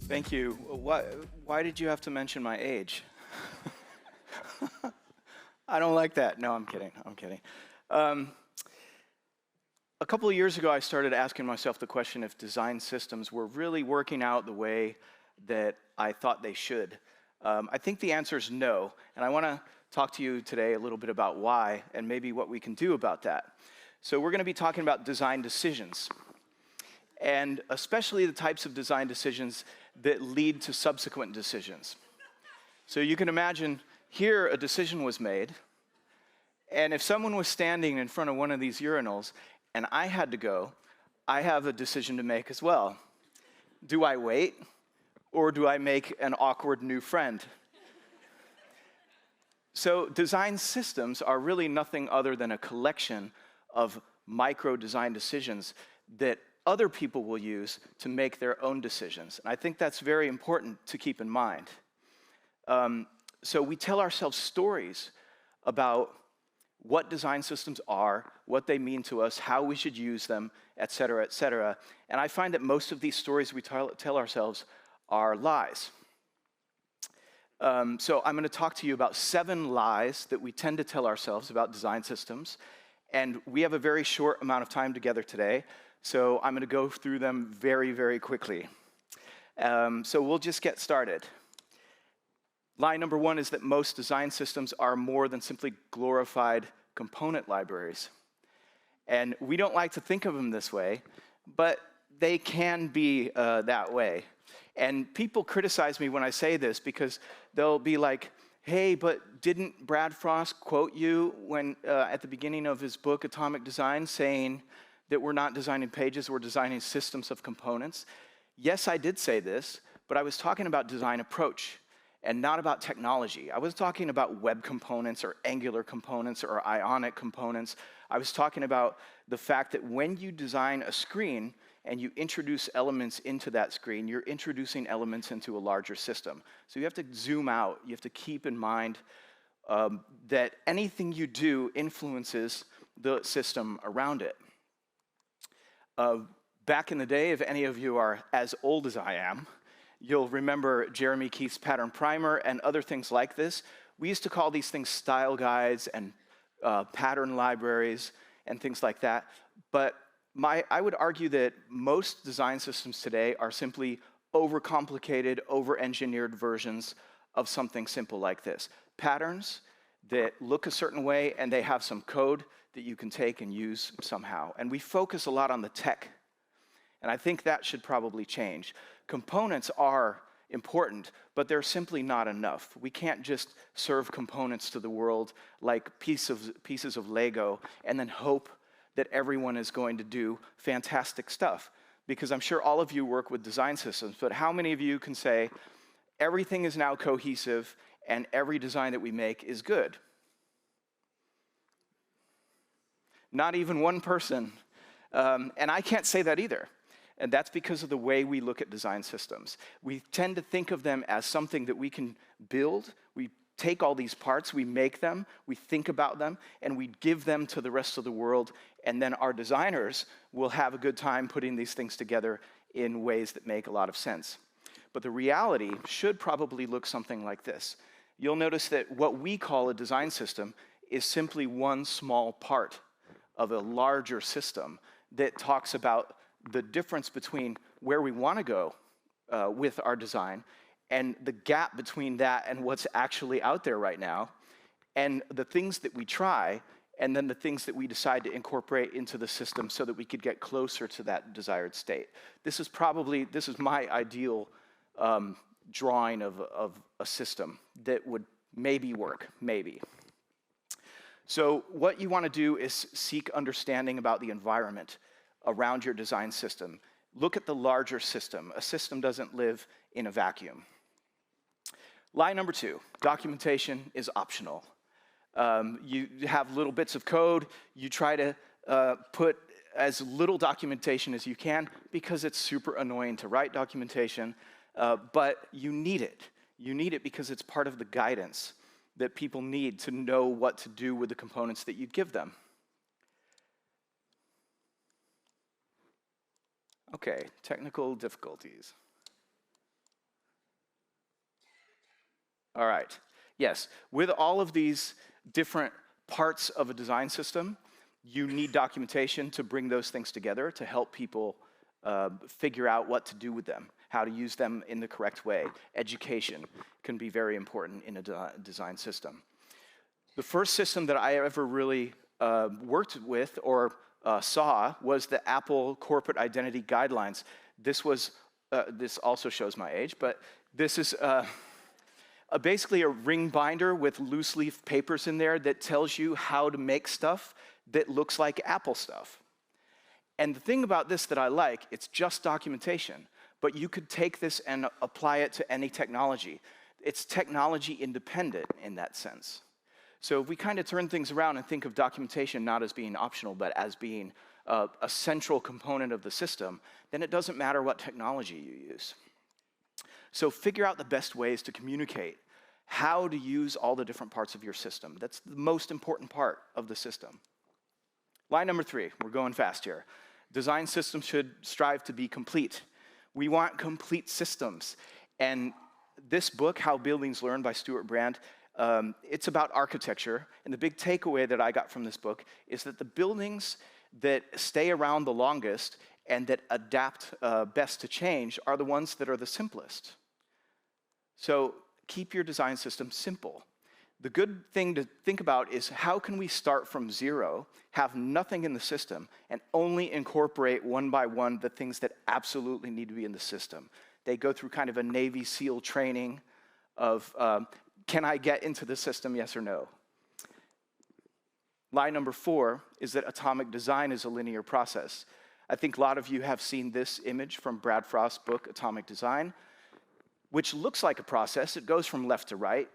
Thank you. Why did you have to mention my age? I don't like that. No, I'm kidding. I'm kidding. Um, a couple of years ago, I started asking myself the question if design systems were really working out the way that I thought they should. I think the answer is no, and I want to talk to you today a little bit about why and maybe what we can do about that. So we're going to be talking about design decisions, and especially the types of design decisions that lead to subsequent decisions. So you can imagine here a decision was made, and if someone was standing in front of one of these urinals and I had to go, I have a decision to make as well. Do I wait, or do I make an awkward new friend? So design systems are really nothing other than a collection of micro design decisions that other people will use to make their own decisions. And I think that's very important to keep in mind. So we tell ourselves stories about what design systems are, what they mean to us, how we should use them, et cetera, et cetera. And I find that most of these stories we tell ourselves are lies. So I'm going to talk to you about 7 lies that we tend to tell ourselves about design systems. And we have a very short amount of time together today, so I'm going to go through them very, very quickly. So we'll just get started. Lie number 1 is that most design systems are more than simply glorified component libraries. And we don't like to think of them this way, but they can be that way. And people criticize me when I say this because they'll be like, hey, but didn't Brad Frost quote you when at the beginning of his book, Atomic Design, saying that we're not designing pages, we're designing systems of components? Yes, I did say this, but I was talking about design approach and not about technology. I was talking about web components or Angular components or Ionic components. I was talking about the fact that when you design a screen and you introduce elements into that screen, you're introducing elements into a larger system. So you have to zoom out. You have to keep in mind that anything you do influences the system around it. Back in the day, if any of you are as old as I am, you'll remember Jeremy Keith's pattern primer and other things like this. We used to call these things style guides and pattern libraries and things like that. But I would argue that most design systems today are simply overcomplicated, over-engineered versions of something simple like this. Patterns that look a certain way and they have some code that you can take and use somehow. And we focus a lot on the tech. And I think that should probably change. Components are important, but they're simply not enough. We can't just serve components to the world like pieces of Lego and then hope that everyone is going to do fantastic stuff. Because I'm sure all of you work with design systems, but how many of you can say, everything is now cohesive and every design that we make is good? Not even one person. And I can't say that either. And that's because of the way we look at design systems. We tend to think of them as something that we can build. We take all these parts, we make them, we think about them, and we give them to the rest of the world, and then our designers will have a good time putting these things together in ways that make a lot of sense. But the reality should probably look something like this. You'll notice that what we call a design system is simply one small part of a larger system that talks about the difference between where we want to go with our design and the gap between that and what's actually out there right now, and the things that we try, and then the things that we decide to incorporate into the system so that we could get closer to that desired state. This is my ideal drawing of a system that would maybe work, maybe. So what you want to do is seek understanding about the environment around your design system. Look at the larger system. A system doesn't live in a vacuum. Lie number 2, documentation is optional. You have little bits of code. You try to put as little documentation as you can because it's super annoying to write documentation, but you need it. You need it because it's part of the guidance that people need to know what to do with the components that you give them. Okay, technical difficulties. All right. Yes, with all of these different parts of a design system, you need documentation to bring those things together to help people figure out what to do with them, how to use them in the correct way. Education can be very important in a design system. The first system that I ever really worked with or saw was the Apple Corporate Identity Guidelines. This was, this also shows my age, but this is basically a ring binder with loose leaf papers in there that tells you how to make stuff that looks like Apple stuff. And the thing about this that I like, it's just documentation, but you could take this and apply it to any technology. It's technology independent in that sense. So if we kind of turn things around and think of documentation not as being optional, but as being a central component of the system, then it doesn't matter what technology you use. So figure out the best ways to communicate how to use all the different parts of your system. That's the most important part of the system. Line number 3, we're going fast here. Design systems should strive to be complete. We want complete systems. And this book, How Buildings Learn by Stuart Brand, it's about architecture. And the big takeaway that I got from this book is that the buildings that stay around the longest and that adapt best to change are the ones that are the simplest. So keep your design system simple. The good thing to think about is how can we start from zero, have nothing in the system, and only incorporate one by one the things that absolutely need to be in the system. They go through kind of a Navy SEAL training of, can I get into the system, yes or no? Line number 4 is that atomic design is a linear process. I think a lot of you have seen this image from Brad Frost's book, Atomic Design, which looks like a process. It goes from left to right.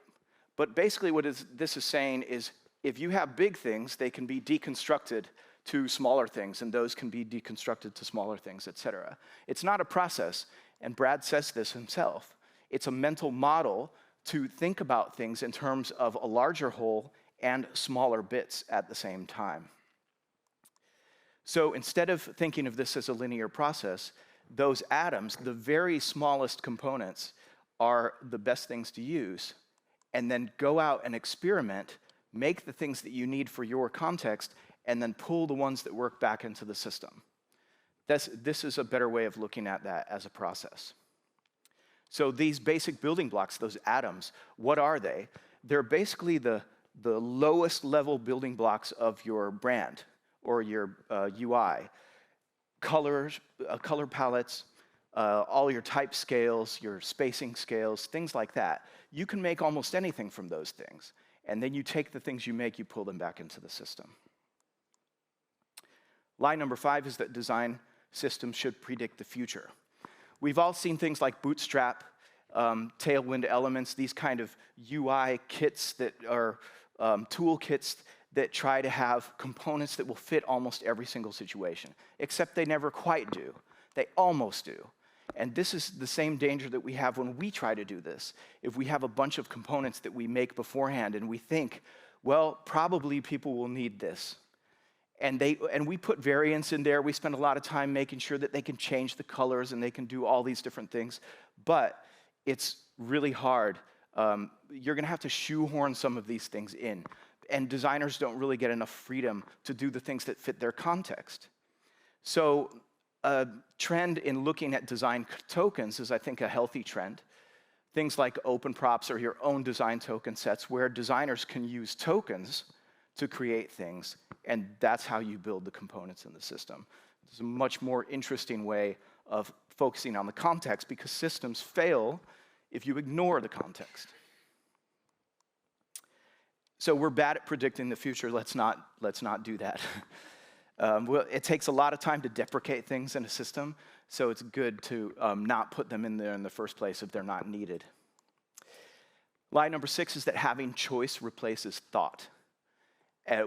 But basically what this is saying is if you have big things, they can be deconstructed to smaller things, and those can be deconstructed to smaller things, et cetera. It's not a process, and Brad says this himself. It's a mental model to think about things in terms of a larger whole and smaller bits at the same time. So instead of thinking of this as a linear process, those atoms, the very smallest components, are the best things to use. And then go out and experiment, make the things that you need for your context, and then pull the ones that work back into the system. This is a better way of looking at that as a process. So these basic building blocks, those atoms, what are they? They're basically the lowest level building blocks of your brand or your UI. Colors, color palettes, all your type scales, your spacing scales, things like that. You can make almost anything from those things. And then you take the things you make, you pull them back into the system. Line number 5 is that design systems should predict the future. We've all seen things like Bootstrap, Tailwind Elements, these kind of UI kits that are toolkits that try to have components that will fit almost every single situation, except they never quite do. They almost do. And this is the same danger that we have when we try to do this. If we have a bunch of components that we make beforehand and we think, well, probably people will need this. And we put variants in there. We spend a lot of time making sure that they can change the colors and they can do all these different things. But it's really hard. You're going to have to shoehorn some of these things in. And designers don't really get enough freedom to do the things that fit their context. So a trend in looking at design tokens is, I think, a healthy trend. Things like open props or your own design token sets where designers can use tokens to create things, and that's how you build the components in the system. It's a much more interesting way of focusing on the context because systems fail if you ignore the context. So we're bad at predicting the future. Let's not do that. Well, it takes a lot of time to deprecate things in a system, so it's good to not put them in there in the first place if they're not needed. Line number 6 is that having choice replaces thought.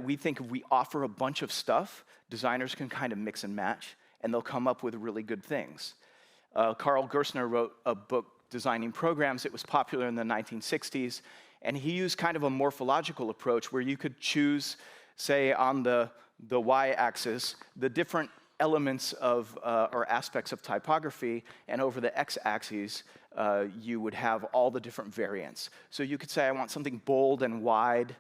We think if we offer a bunch of stuff, designers can kind of mix and match, and they'll come up with really good things. Carl Gerstner wrote a book, Designing Programs. It was popular in the 1960s, and he used kind of a morphological approach where you could choose, say, on the y-axis, the different elements of or aspects of typography, and over the x-axis, you would have all the different variants. So you could say, I want something bold and wide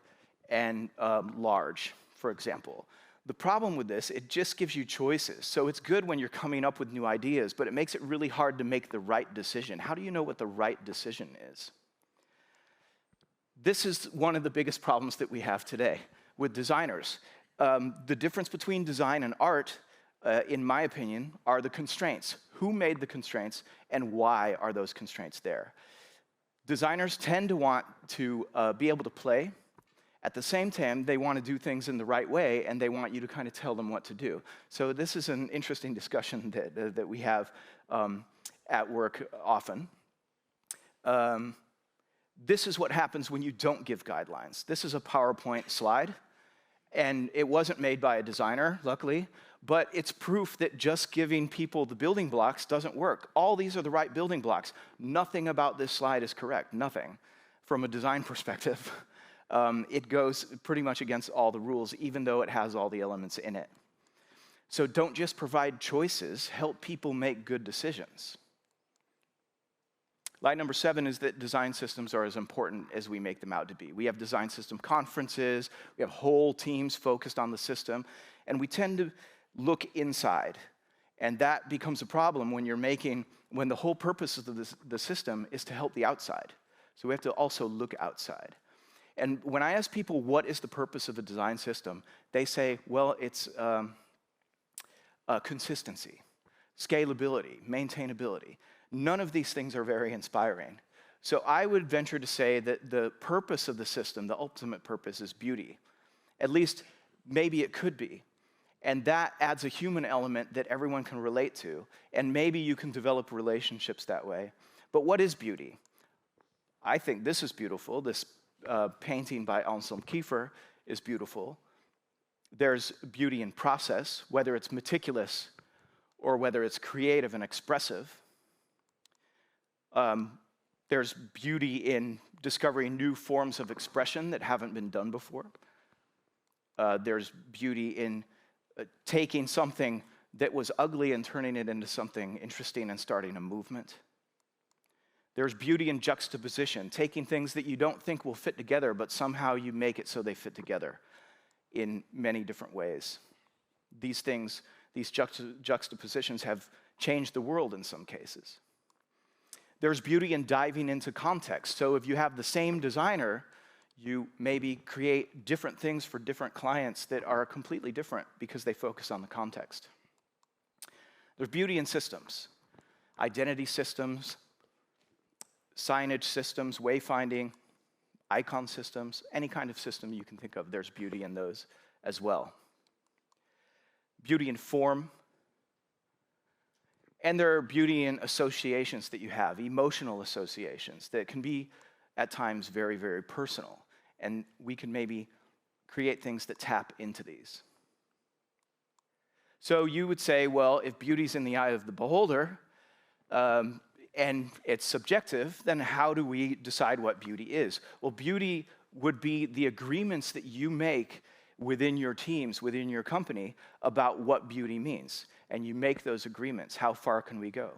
and large, for example. The problem with this, it just gives you choices. So it's good when you're coming up with new ideas, but it makes it really hard to make the right decision. How do you know what the right decision is? This is one of the biggest problems that we have today with designers. The difference between design and art, in my opinion, are the constraints. Who made the constraints, and why are those constraints there? Designers tend to want to be able to play. At the same time, they want to do things in the right way, and they want you to kind of tell them what to do. So this is an interesting discussion that we have at work often. This is what happens when you don't give guidelines. This is a PowerPoint slide, and it wasn't made by a designer, luckily, but it's proof that just giving people the building blocks doesn't work. All these are the right building blocks. Nothing about this slide is correct, nothing, from a design perspective. It goes pretty much against all the rules, even though it has all the elements in it. So don't just provide choices, help people make good decisions. Line number 7 is that design systems are as important as we make them out to be. We have design system conferences, we have whole teams focused on the system, and we tend to look inside. And that becomes a problem when when the whole purpose of the system is to help the outside. So we have to also look outside. And when I ask people what is the purpose of a design system, they say, well, it's consistency, scalability, maintainability. None of these things are very inspiring. So I would venture to say that the purpose of the system, the ultimate purpose, is beauty. At least, maybe it could be. And that adds a human element that everyone can relate to, and maybe you can develop relationships that way. But what is beauty? I think this is beautiful. This painting by Anselm Kiefer is beautiful. There's beauty in process, whether it's meticulous or whether it's creative and expressive. There's beauty in discovering new forms of expression that haven't been done before. There's beauty in taking something that was ugly and turning it into something interesting and starting a movement. There's beauty in juxtaposition, taking things that you don't think will fit together, but somehow you make it so they fit together in many different ways. These things, these juxtapositions have changed the world in some cases. There's beauty in diving into context. So if you have the same designer, you maybe create different things for different clients that are completely different because they focus on the context. There's beauty in systems, identity systems, signage systems, wayfinding, icon systems, any kind of system you can think of, there's beauty in those as well. Beauty in form. And there are beauty in associations that you have, emotional associations that can be at times very, very personal. And we can maybe create things that tap into these. So you would say, well, if beauty's in the eye of the beholder, and it's subjective, then how do we decide what beauty is? Well, beauty would be the agreements that you make within your teams, within your company, about what beauty means. And you make those agreements. How far can we go?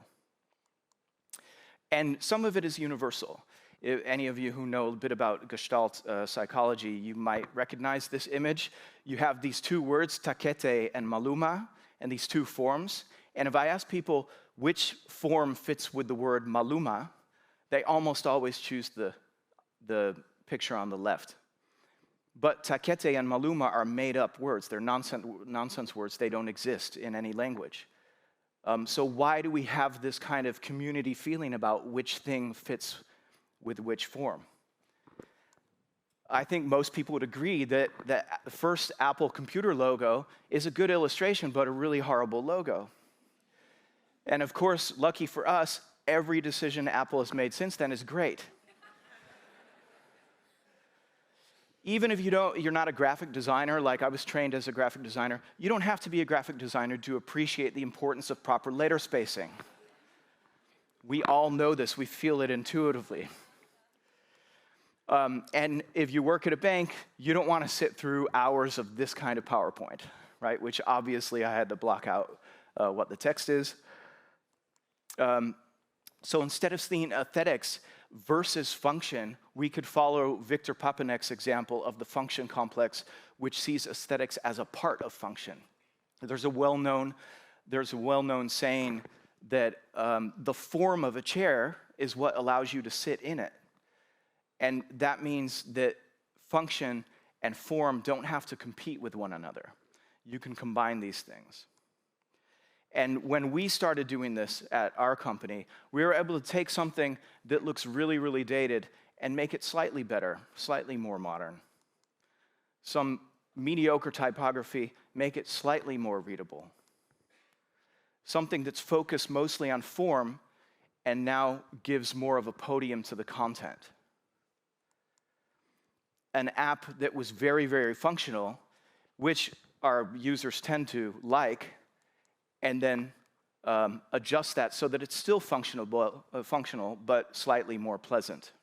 And some of it is universal. If any of you who know a bit about Gestalt psychology, you might recognize this image. You have these two words, taquete and maluma, and these two forms. And if I ask people which form fits with the word maluma, they almost always choose the picture on the left. But taquete and maluma are made-up words. They're nonsense words. They don't exist in any language. So why do we have this kind of community feeling about which thing fits with which form? I think most people would agree that the first Apple computer logo is a good illustration, but a really horrible logo. And of course, lucky for us, every decision Apple has made since then is great. Even if you're not a graphic designer, like I was trained as a graphic designer, you don't have to be a graphic designer to appreciate the importance of proper letter spacing. We all know this, we feel it intuitively. And if you work at a bank, you don't want to sit through hours of this kind of PowerPoint, right? Which obviously I had to block out what the text is. So instead of seeing aesthetics versus function, we could follow Victor Papanek's example of the function complex, which sees aesthetics as a part of function. There's a well-known saying that the form of a chair is what allows you to sit in it. And that means that function and form don't have to compete with one another. You can combine these things. And when we started doing this at our company, we were able to take something that looks really, really dated and make it slightly better, slightly more modern. Some mediocre typography, make it slightly more readable. Something that's focused mostly on form and now gives more of a podium to the content. An app that was very, very functional, which our users tend to like, and then adjust that so that it's still functional, but slightly more pleasant.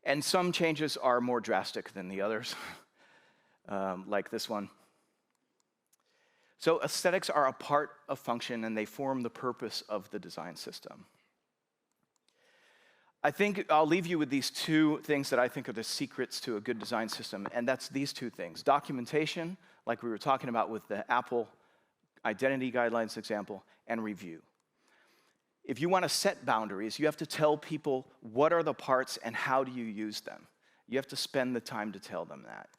And some changes are more drastic than the others, like this one. So aesthetics are a part of function, and they form the purpose of the design system. I think I'll leave you with these two things that I think are the secrets to a good design system, and that's these two things. Documentation, like we were talking about with the Apple identity guidelines example, and review. If you want to set boundaries, you have to tell people what are the parts and how do you use them. You have to spend the time to tell them that.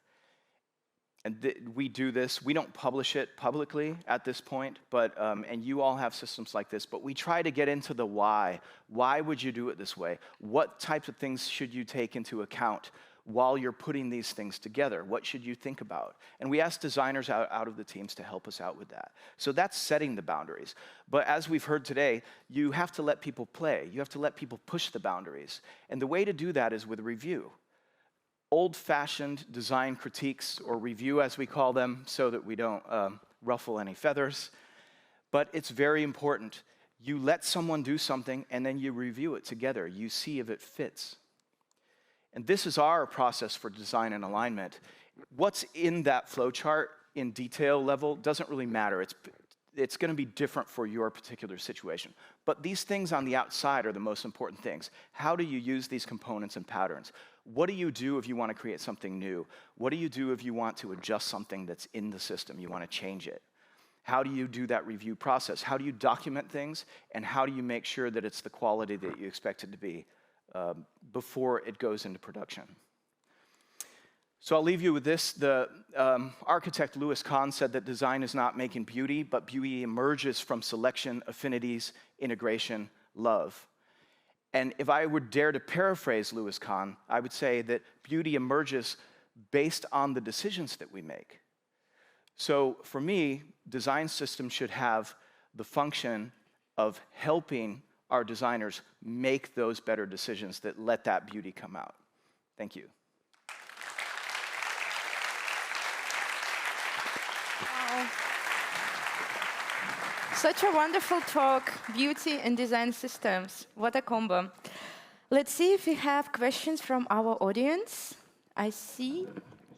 And we do this. We don't publish it publicly at this point, but and you all have systems like this, but we try to get into the why. Why would you do it this way? What types of things should you take into account while you're putting these things together? What should you think about? And we ask designers out of the teams to help us out with that. So that's setting the boundaries. But as we've heard today, you have to let people play. You have to let people push the boundaries. And the way to do that is with review. Old-fashioned design critiques, or review as we call them, so that we don't ruffle any feathers. But it's very important. You let someone do something, and then you review it together. You see if it fits. And this is our process for design and alignment. What's in that flowchart in detail level doesn't really matter. It's going to be different for your particular situation. But these things on the outside are the most important things. How do you use these components and patterns? What do you do if you want to create something new? What do you do if you want to adjust something that's in the system? You want to change it. How do you do that review process? How do you document things? And how do you make sure that it's the quality that you expect it to be before it goes into production? So I'll leave you with this. The architect Louis Kahn said that design is not making beauty, but beauty emerges from selection, affinities, integration, love. And if I would dare to paraphrase Louis Kahn, I would say that beauty emerges based on the decisions that we make. So for me, design systems should have the function of helping our designers make those better decisions that let that beauty come out. Thank you. Wow. Such a wonderful talk, beauty and design systems. What a combo. Let's see if we have questions from our audience. I see,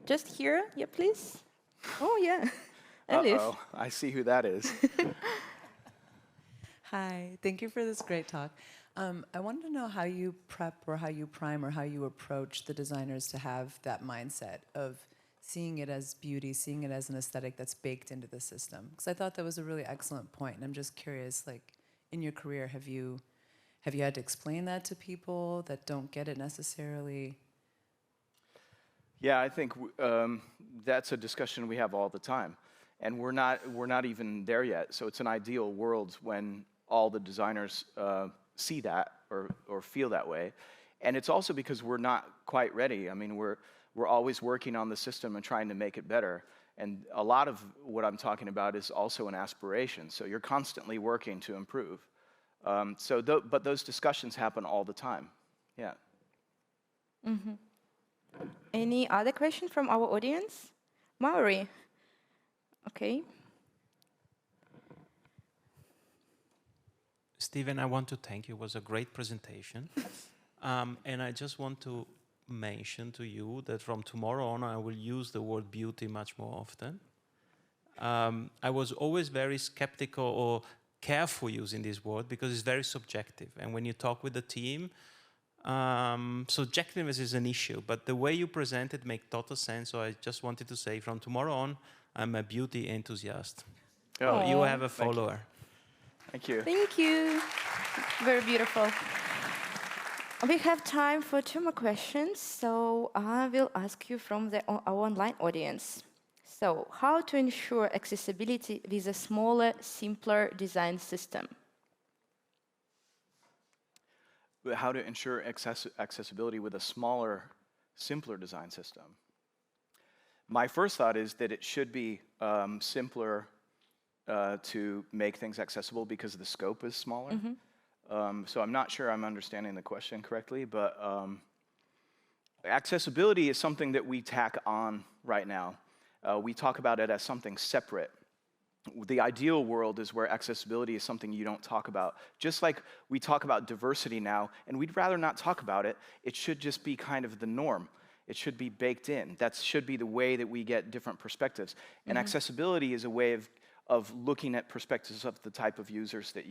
just here, yeah, please. Oh, yeah. Uh-oh, I see who that is. Hi, thank you for this great talk. I wanted to know how you prep or how you prime or how you approach the designers to have that mindset of seeing it as beauty, seeing it as an aesthetic that's baked into the system. Because I thought that was a really excellent point, and I'm just curious, like, in your career, have you had to explain that to people that don't get it necessarily? Yeah, I think that's a discussion we have all the time. And we're not even there yet. So it's an ideal world when all the designers see that or feel that way. And it's also because we're not quite ready. I mean, we're always working on the system and trying to make it better. And a lot of what I'm talking about is also an aspiration. So you're constantly working to improve. But those discussions happen all the time. Yeah. Mm-hmm. Any other questions from our audience? Maori. Okay. Steven, I want to thank you. It was a great presentation. And I just want to mention to you that from tomorrow on, I will use the word beauty much more often. I was always very skeptical or careful using this word because it's very subjective. And when you talk with the team, subjectiveness is an issue, but the way you present it makes total sense. So I just wanted to say from tomorrow on, I'm a beauty enthusiast. Oh, You Aw. have a follower. Thank you. Thank you. Very beautiful. We have time for 2 more questions, so I will ask you from our online audience. So, how to ensure accessibility with a smaller, simpler design system? How to ensure accessibility with a smaller, simpler design system. My first thought is that it should be simpler to make things accessible because the scope is smaller. So I'm not sure I'm understanding the question correctly, but accessibility is something that we tack on right now. We talk about it as something separate. The ideal world is where accessibility is something you don't talk about. Just like we talk about diversity now, and we'd rather not talk about it, it should just be kind of the norm. It should be baked in. That should be the way that we get different perspectives. And accessibility is a way of looking at perspectives of the type of users that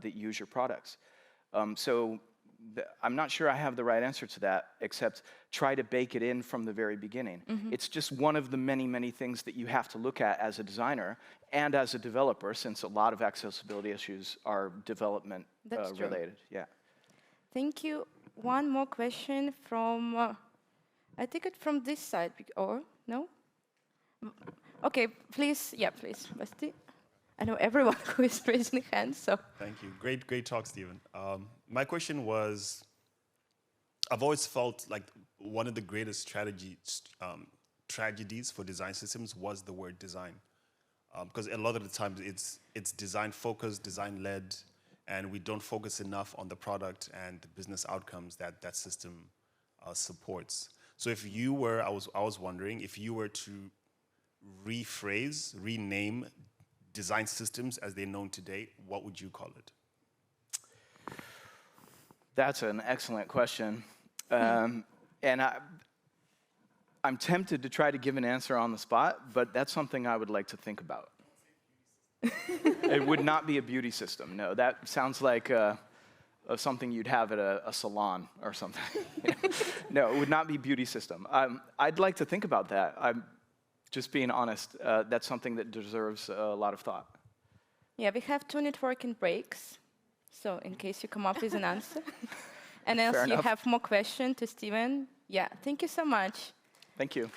that use your products. I'm not sure I have the right answer to that, except try to bake it in from the very beginning. It's just one of the many, many things that you have to look at as a designer and as a developer, since a lot of accessibility issues are development related. Yeah. Thank you. One more question from, I think it from this side, or no? Okay, please, yeah, please, Basti. I know everyone who is raising hands, so. Thank you. Great talk, Stephen. My question was, I've always felt like one of the greatest tragedies for design systems was the word design. Because a lot of the times it's design-focused, design-led, and we don't focus enough on the product and the business outcomes that that system supports. So if you were, I was wondering, if you were to rename design systems as they're known today, what would you call it? That's an excellent question. And I'm tempted to try to give an answer on the spot, but that's something I would like to think about. It would not be a beauty system, no. That sounds like something you'd have at a salon or something. No, it would not be beauty system. I'd like to think about that. I'm just being honest. That's something that deserves a lot of thought. Yeah, we have 2 networking breaks, so in case you come up with an answer. And else you have more questions to Stephen. Yeah, thank you so much. Thank you.